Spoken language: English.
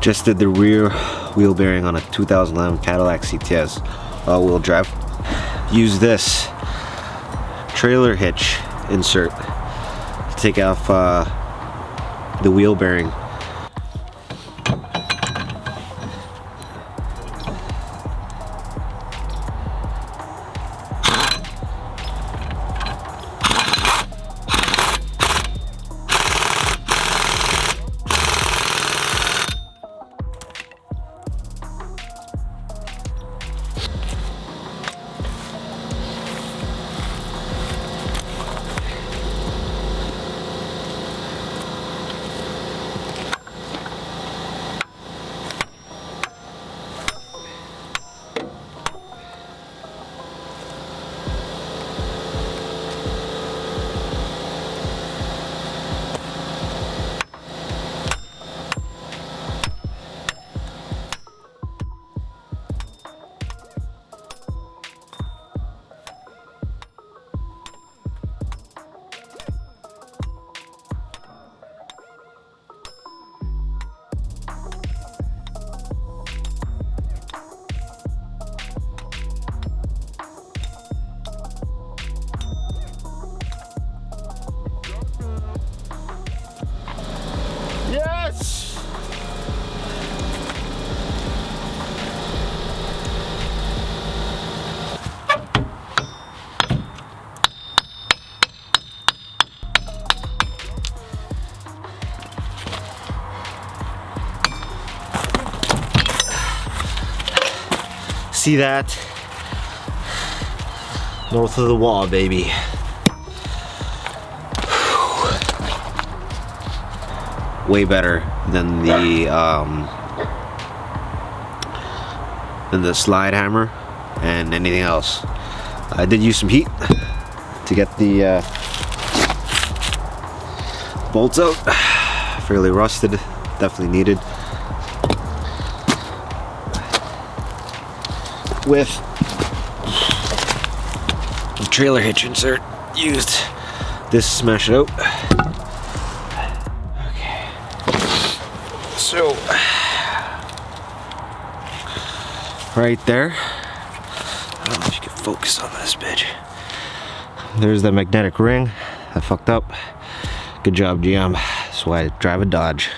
Just did the rear wheel bearing on a 2011 Cadillac CTS all-wheel drive. Use this trailer hitch insert to take off the wheel bearing. Yes! See that? North of the wall, baby. Way better than the slide hammer and anything else. I did use some heat to get the bolts out. Fairly rusted, definitely needed. With the trailer hitch insert used, this smash it out. Okay, so right there, I don't know if you can focus on this bitch. There's the magnetic ring. I fucked up. Good job, GM. That's why I drive a Dodge.